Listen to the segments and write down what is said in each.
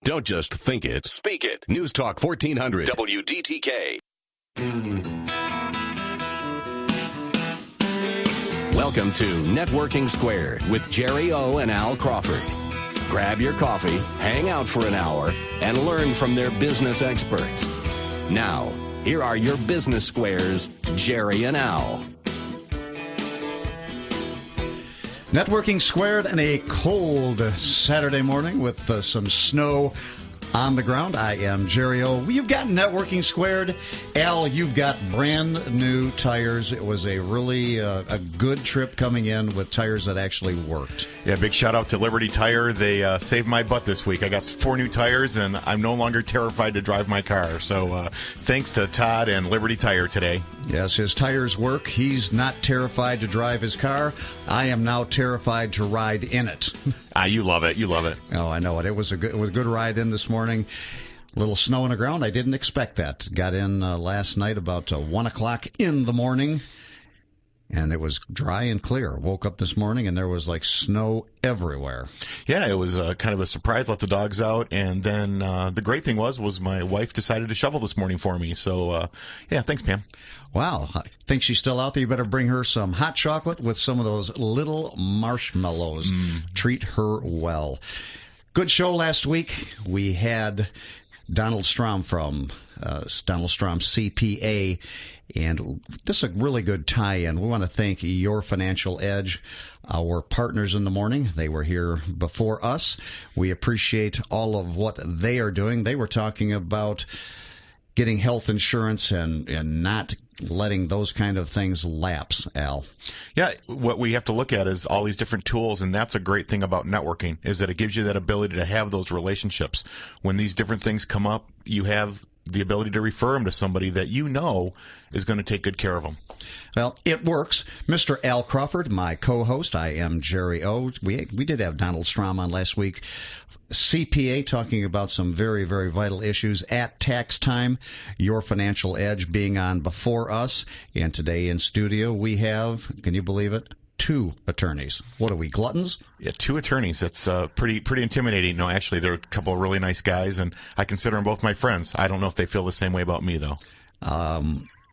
Don't just think it, speak it. News Talk 1400 WDTK. Welcome to Networking Squared with Jerry O and Al Crawford. Grab your coffee, hang out for an hour, and learn from their business experts. Now, here are your business squares, Jerry and Al. Networking Squared and a cold Saturday morning with some snow on the ground. I am Jerry O. You've got Networking Squared. Al, you've got brand new tires. It was a really a good trip coming in with tires that actually worked. Yeah, big shout out to Liberty Tire. They saved my butt this week. I got 4 new tires, and I'm no longer terrified to drive my car. So thanks to Todd and Liberty Tire today. Yes, his tires work. He's not terrified to drive his car. I am now terrified to ride in it. You love it. You love it. Oh, I know it. It was a good ride in this morning. A little snow on the ground. I didn't expect that. Got in last night about 1 o'clock in the morning, and it was dry and clear. Woke up this morning, and there was like snow everywhere. Yeah, it was kind of a surprise. Let the dogs out, and then the great thing was my wife decided to shovel this morning for me. So, yeah, thanks, Pam. Wow. I think she's still out there. You better bring her some hot chocolate with some of those little marshmallows. Treat her well. Good show last week. We had Donald Strom from Donald Strom CPA, and this is a really good tie-in. We want to thank Your Financial Edge, our partners in the morning. They were here before us. We appreciate all of what they are doing. They were talking about getting health insurance and not letting those kind of things lapse, Al. Yeah, what we have to look at is all these different tools, and that's a great thing about networking, is that it gives you that ability to have those relationships. When these different things come up, you have the ability to refer them to somebody that you know is going to take good care of them. Well, it works. Mr. Al Crawford, my co-host. I am Jerry O. We did have Donald Strom on last week. CPA talking about some very, very vital issues at tax time. Your Financial Edge being on before us. And today in studio we have, can you believe it, 2 attorneys. What are we, gluttons? Yeah, 2 attorneys. That's pretty intimidating. No, actually, they're a couple of really nice guys, and I consider them both my friends. I don't know if they feel the same way about me, though.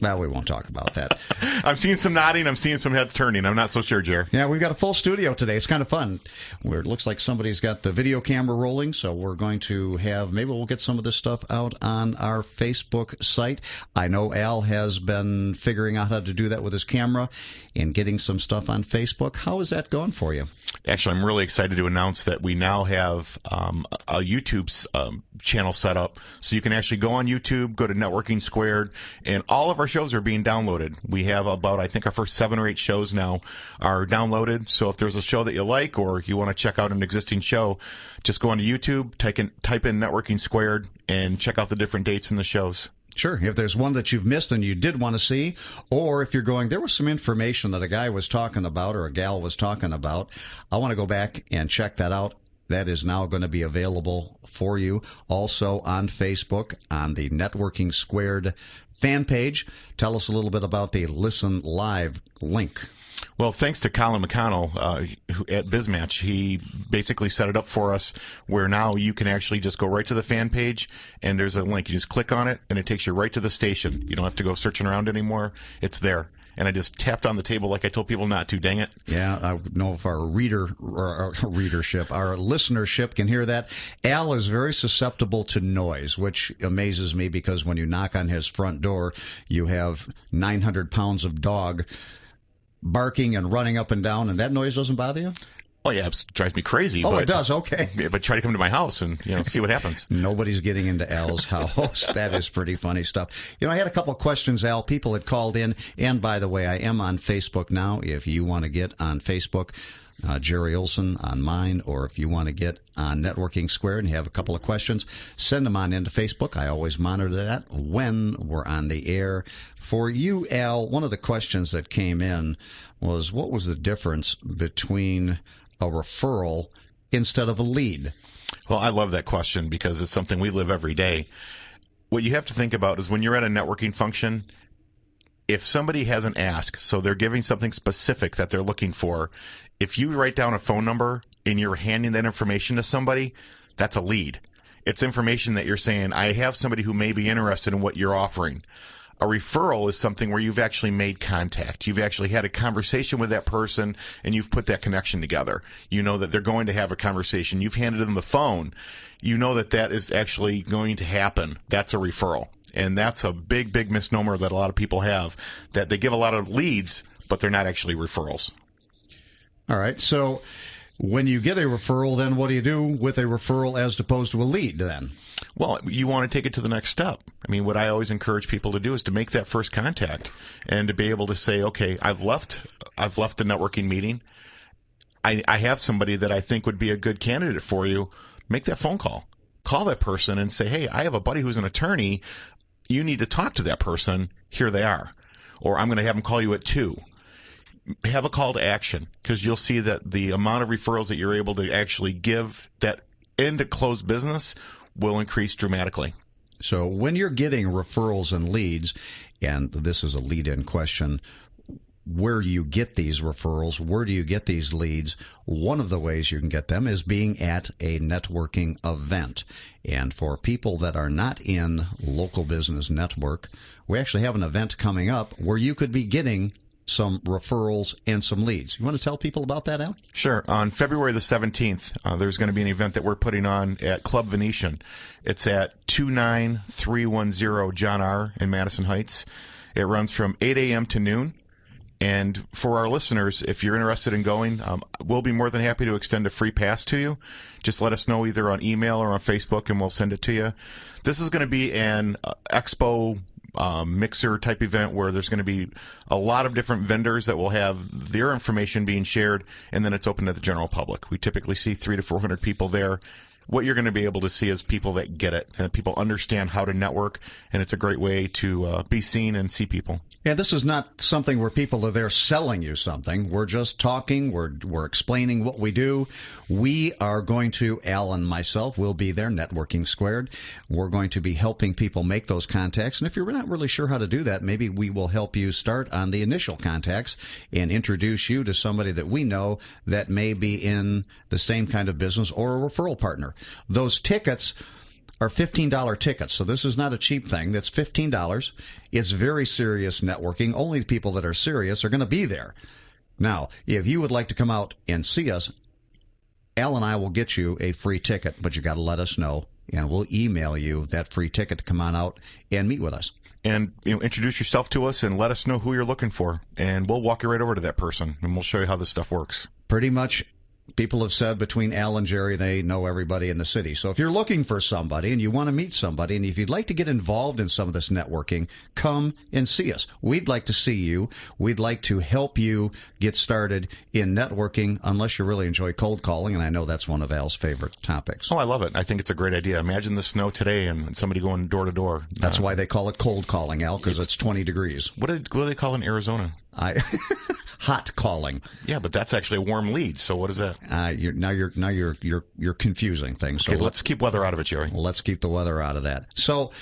Well, we won't talk about that. I'm seeing some nodding. I'm seeing some heads turning. I'm not so sure, Jer. Yeah, we've got a full studio today. It's kind of fun. It looks like somebody's got the video camera rolling, so we're going to maybe we'll get some of this stuff out on our Facebook site. I know Al has been figuring out how to do that with his camera and getting some stuff on Facebook. How is that going for you? Actually, I'm really excited to announce that we now have a YouTube channel set up, so you can actually go on YouTube, go to Networking Squared, and all of our shows are being downloaded. We have about, I think, our first 7 or 8 shows now are downloaded. So if there's a show that you like or you want to check out an existing show, just go onto YouTube, type in Networking Squared, and check out the different dates in the shows. Sure. If there's one that you've missed and you did want to see, or if you're going, there was some information that a guy was talking about or a gal was talking about, I want to go back and check that out. That is now going to be available for you also on Facebook on the Networking Squared fan page. Tell us a little bit about the Listen Live link. Well, thanks to Colin McConnell at BizMatch, he basically set it up for us where now you can actually just go right to the fan page, and there's a link. You just click on it, and it takes you right to the station. You don't have to go searching around anymore. It's there. And I just tapped on the table like I told people not to. Dang it. Yeah, I don't know if our readership, our listenership can hear that. Al is very susceptible to noise, which amazes me because when you knock on his front door, you have 900 pounds of dog barking and running up and down, and that noise doesn't bother you? Oh, yeah, it drives me crazy. Oh, it does? Okay. Yeah, but try to come to my house and see what happens. Nobody's getting into Al's house. That is pretty funny stuff. I had a couple of questions, Al. People had called in. And, by the way, I am on Facebook now. If you want to get on Facebook, Jerry Olson on mine, or if you want to get on Networking Squared and you have a couple of questions, send them on into Facebook. I always monitor that when we're on the air. For you, Al, one of the questions that came in was, what was the difference between a referral instead of a lead? Well, I love that question because it's something we live every day. What you have to think about is when you're at a networking function, if somebody has an ask, so they're giving something specific that they're looking for, if you write down a phone number and you're handing that information to somebody, that's a lead. It's information that you're saying, I have somebody who may be interested in what you're offering. A referral is something where you've actually made contact. You've actually had a conversation with that person, and you've put that connection together. You know that they're going to have a conversation. You've handed them the phone. You know that that is actually going to happen. That's a referral. And that's a big, big misnomer that a lot of people have, that they give a lot of leads, but they're not actually referrals. All right. So when you get a referral, then what do you do with a referral as opposed to a lead then? Well, you want to take it to the next step. I mean, what I always encourage people to do is to make that first contact and to be able to say, okay, I've left the networking meeting. I have somebody that I think would be a good candidate for you. Make that phone call. Call that person and say, hey, I have a buddy who's an attorney. You need to talk to that person. Here they are. Or I'm going to have them call you at 2. Have a call to action, because you'll see that the amount of referrals that you're able to actually give that end of closed business will increase dramatically. So when you're getting referrals and leads, and this is a lead-in question, where do you get these referrals? Where do you get these leads? One of the ways you can get them is being at a networking event. And for people that are not in local business network, we actually have an event coming up where you could be getting some referrals and some leads. You want to tell people about that, Al? Sure. On February the 17th, there's going to be an event that we're putting on at Club Venetian. It's at 29310 John R. in Madison Heights. It runs from 8 a.m. to noon. And for our listeners, if you're interested in going, we'll be more than happy to extend a free pass to you. Just let us know either on email or on Facebook, and we'll send it to you. This is going to be an expo mixer type event where there's going to be a lot of different vendors that will have their information being shared, and then it's open to the general public. We typically see 300 to 400 people there. What you're going to be able to see is people that get it, and people understand how to network, and it's a great way to be seen and see people. Yeah, this is not something where people are there selling you something. We're just talking. We're explaining what we do. We are going to, Al and myself, will be there, Networking Squared. We're going to be helping people make those contacts. And if you're not really sure how to do that, maybe we will help you start on the initial contacts and introduce you to somebody that we know that may be in the same kind of business or a referral partner. Those tickets are $15 tickets, so this is not a cheap thing. That's $15. It's very serious networking. Only people that are serious are going to be there. Now, if you would like to come out and see us, Al and I will get you a free ticket, but you got to let us know, and we'll email you that free ticket to come on out and meet with us. And introduce yourself to us and let us know who you're looking for, and we'll walk you right over to that person, and we'll show you how this stuff works. Pretty much. People have said between Al and Jerry, they know everybody in the city. So if you're looking for somebody and you want to meet somebody, and if you'd like to get involved in some of this networking, come and see us. We'd like to see you. We'd like to help you get started in networking, unless you really enjoy cold calling, and I know that's one of Al's favorite topics. Oh, I love it. I think it's a great idea. Imagine the snow today and somebody going door to door. That's why they call it cold calling, Al, because it's 20 degrees. What do they call it in Arizona? Hot calling. Yeah, but that's actually a warm lead. So what is that? You're confusing things. Okay, So let's keep weather out of it, Jerry. Let's keep the weather out of that. So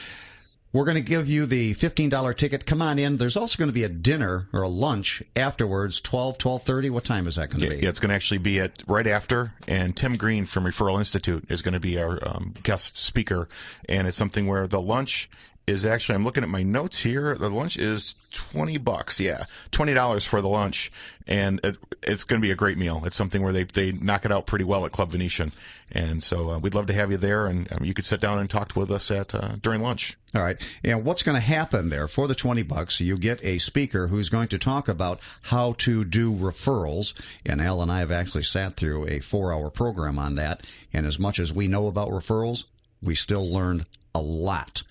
we're going to give you the $15 ticket. Come on in. There's also going to be a dinner or a lunch afterwards, 12:30. What time is that going to be? Yeah, it's going to actually be at right after. And Tim Green from Referral Institute is going to be our guest speaker. And it's something where the lunch is actually, I'm looking at my notes here. The lunch is $20. Yeah, $20 for the lunch, and it's going to be a great meal. It's something where they knock it out pretty well at Club Venetian, and so we'd love to have you there, and you could sit down and talk with us at during lunch. All right. And what's going to happen there for the $20? You get a speaker who's going to talk about how to do referrals. And Al and I have actually sat through a 4-hour program on that. And as much as we know about referrals, we still learned a lot.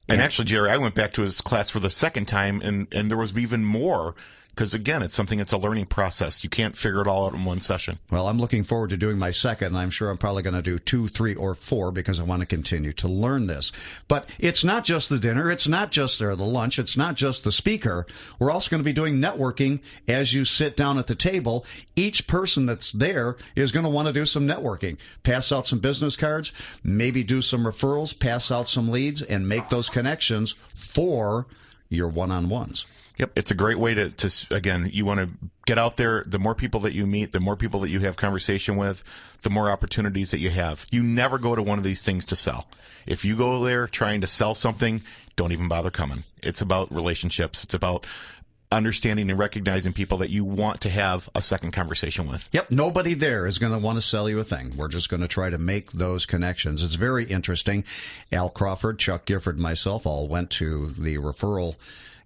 And actually, Jerry, I went back to his class for the second time, and there was even more, because, again, it's something that's a learning process. You can't figure it all out in one session. Well, I'm looking forward to doing my second, and I'm sure I'm probably going to do 2, 3, or 4 because I want to continue to learn this. But it's not just the dinner. It's not just the lunch. It's not just the speaker. We're also going to be doing networking as you sit down at the table. Each person that's there is going to want to do some networking, pass out some business cards, maybe do some referrals, pass out some leads, and make those connections for your one-on-ones. Yep, it's a great way to again, you want to get out there. The more people that you meet, the more people that you have conversation with, the more opportunities that you have. You never go to one of these things to sell. If you go there trying to sell something, don't even bother coming. It's about relationships. It's about understanding and recognizing people that you want to have a second conversation with. Yep, nobody there is going to want to sell you a thing. We're just going to try to make those connections. It's very interesting. Al Crawford, Chuck Gifford, myself all went to the referral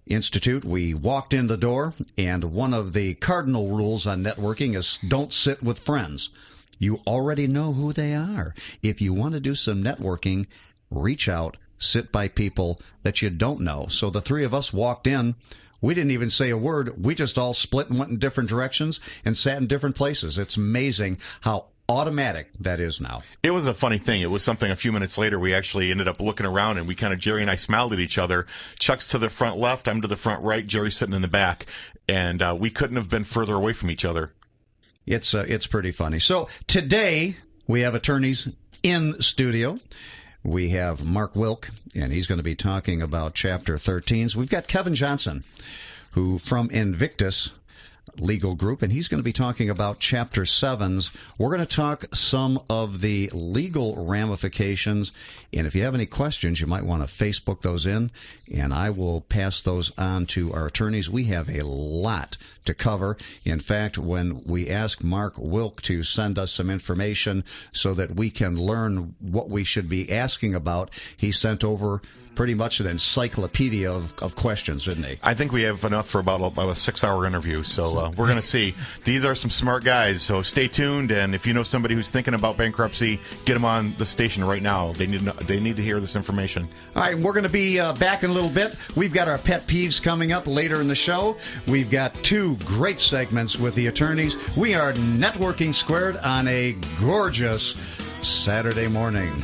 Institute. We walked in the door, and one of the cardinal rules on networking is don't sit with friends. You already know who they are. If you want to do some networking, reach out, sit by people that you don't know. So the three of us walked in. We didn't even say a word. We just all split and went in different directions and sat in different places. It's amazing how automatic that is now. It was a funny thing. It was something a few minutes later we actually ended up looking around and we kind of, Jerry and I smiled at each other. Chuck's to the front left, I'm to the front right, Jerry's sitting in the back. And we couldn't have been further away from each other. It's pretty funny. So today we have attorneys in studio. We have Mark Wilk, and he's going to be talking about Chapter 13s. We've got Kevin Johnson, who from Invictus Legal Group, and he's going to be talking about Chapter 7s. We're going to talk some of the legal ramifications, and if you have any questions, you might want to Facebook those in, and I will pass those on to our attorneys. We have a lot to cover. In fact, when we asked Mark Wilk to send us some information so that we can learn what we should be asking about, he sent over pretty much an encyclopedia of questions, didn't he? I think we have enough for about a 6-hour interview, so we're going to see. These are some smart guys, so stay tuned, and if you know somebody who's thinking about bankruptcy, get them on the station right now. They need to hear this information. All right, we're going to be back in a little bit. We've got our pet peeves coming up later in the show. We've got 2 great segments with the attorneys. We are Networking Squared on a gorgeous Saturday morning.